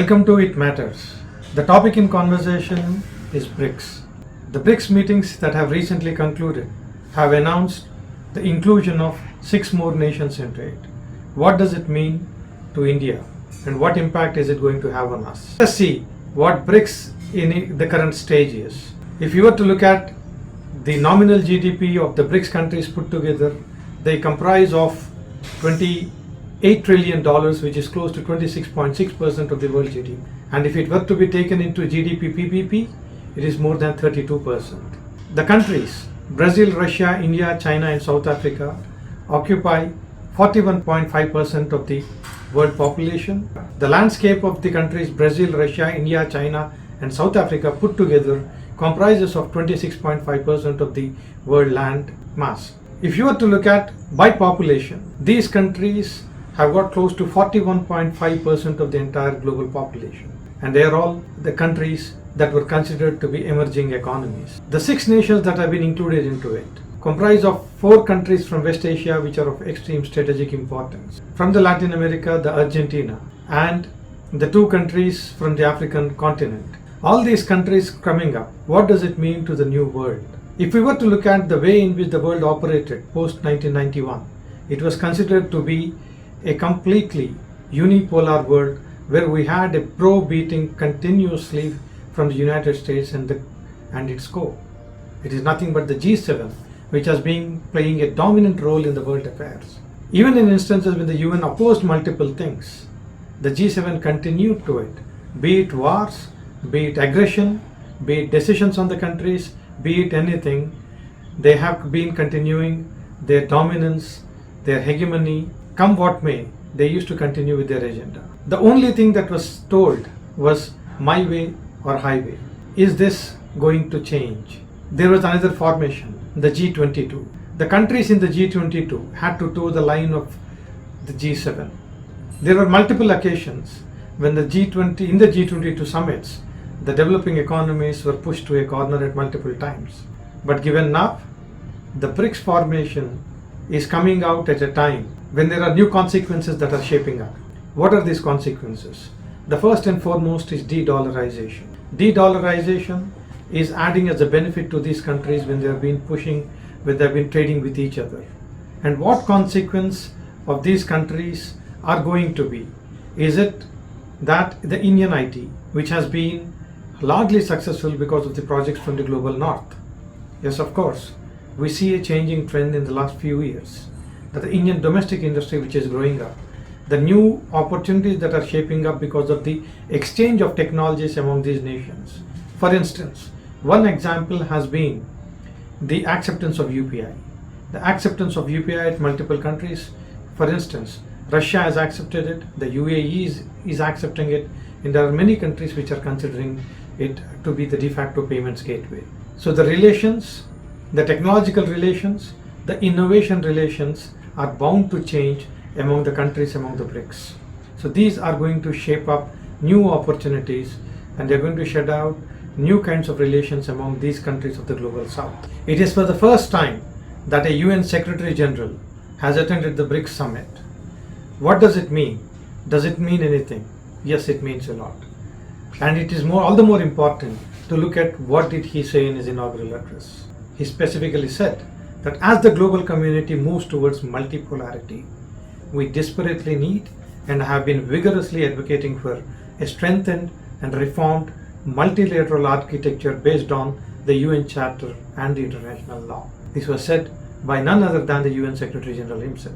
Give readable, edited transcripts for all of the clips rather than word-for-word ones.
Welcome to It Matters. The topic in conversation is BRICS. The BRICS meetings that have recently concluded have announced the inclusion of 6 more nations into it. What does it mean to India and what impact is it going to have on us? Let's see what BRICS in the current stage is. If you were to look at the nominal GDP of the BRICS countries put together, they comprise of $28 trillion, which is close to 26.6% of the world GDP. And if it were to be taken into GDP PPP, it is more than 32%. The countries, Brazil, Russia, India, China and South Africa, occupy 41.5% of the world population. The landscape of the countries Brazil, Russia, India, China and South Africa put together comprises of 26.5% of the world land mass. If you were to look at by population, these countries have got close to 41.5% of the entire global population. And they are all the countries that were considered to be emerging economies. The 6 nations that have been included into it comprise of 4 countries from West Asia which are of extreme strategic importance. From the Latin America, the Argentina, and the 2 countries from the African continent. All these countries coming up, what does it mean to the new world? If we were to look at the way in which the world operated post 1991, it was considered to be a completely unipolar world where we had a probe beating continuously from the United States and its core. It is nothing but the G7 which has been playing a dominant role in the world affairs. Even in instances when the UN opposed multiple things, the G7 continued to it, be it wars, be it aggression, be it decisions on the countries, be it anything. They have been continuing their dominance, their hegemony. Come what may, they used to continue with their agenda. The only thing that was told was my way or highway. Is this going to change? There was another formation, the G22. The countries in the G22 had to toe the line of the G7. There were multiple occasions when in the G22 summits, the developing economies were pushed to a corner at multiple times. But given now, the BRICS formation is coming out at a time when there are new consequences that are shaping up. What are these consequences? The first and foremost is de-dollarization. De-dollarization is adding as a benefit to these countries when they have been trading with each other. And what consequence of these countries are going to be? Is it that the Indian IT, which has been largely successful because of the projects from the global north? Yes, of course. We see a changing trend in the last few years, that the Indian domestic industry which is growing up, the new opportunities that are shaping up because of the exchange of technologies among these nations. For instance, one example has been the acceptance of UPI. The acceptance of UPI at multiple countries. For instance, Russia has accepted it, the UAE is accepting it, and there are many countries which are considering it to be the de facto payments gateway. So the relations, the technological relations, the innovation relations are bound to change among the countries among the BRICS. So these are going to shape up new opportunities and they're going to shed out new kinds of relations among these countries of the global south. It is for the first time that a UN Secretary General has attended the BRICS summit. What does it mean? Does it mean anything? Yes, it means a lot. And it is all the more important to look at what did he say in his inaugural address. He specifically said that as the global community moves towards multipolarity, we desperately need and have been vigorously advocating for a strengthened and reformed multilateral architecture based on the UN Charter and the international law. This was said by none other than the UN Secretary General himself.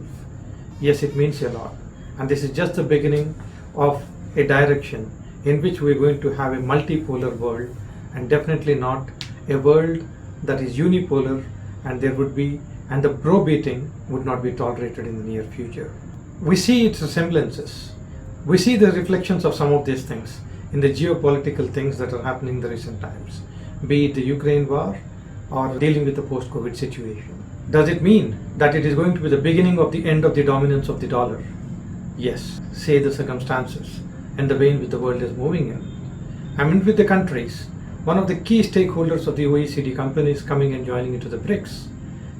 Yes, it means a lot. And this is just the beginning of a direction in which we are going to have a multipolar world and definitely not a world that is unipolar, and the bro beating would not be tolerated in the near future. We see its semblances. We see the reflections of some of these things in the geopolitical things that are happening in the recent times, be it the Ukraine war or dealing with the post-COVID situation. Does it mean that it is going to be the beginning of the end of the dominance of the dollar? Yes, say the circumstances and the way in which the world is moving in. With the countries, one of the key stakeholders of the OECD companies coming and joining into the BRICS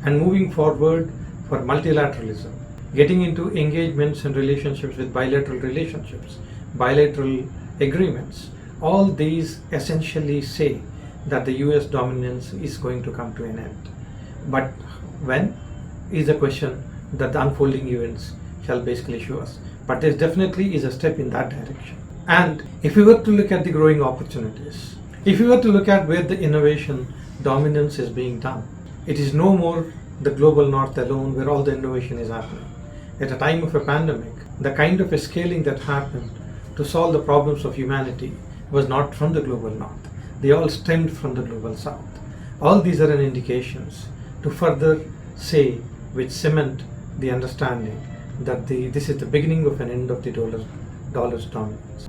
and moving forward for multilateralism, getting into engagements and relationships with bilateral relationships, bilateral agreements, all these essentially say that the US dominance is going to come to an end. But when is a question that the unfolding events shall basically show us. But there definitely is a step in that direction. And if we were to look at the growing opportunities, if we were to look at where the innovation dominance is being done, it is no more the global north alone where all the innovation is happening. At a time of a pandemic, the kind of a scaling that happened to solve the problems of humanity was not from the global north. They all stemmed from the global south. All these are an indications to further say, which cement the understanding that this is the beginning of an end of the dollar's dominance.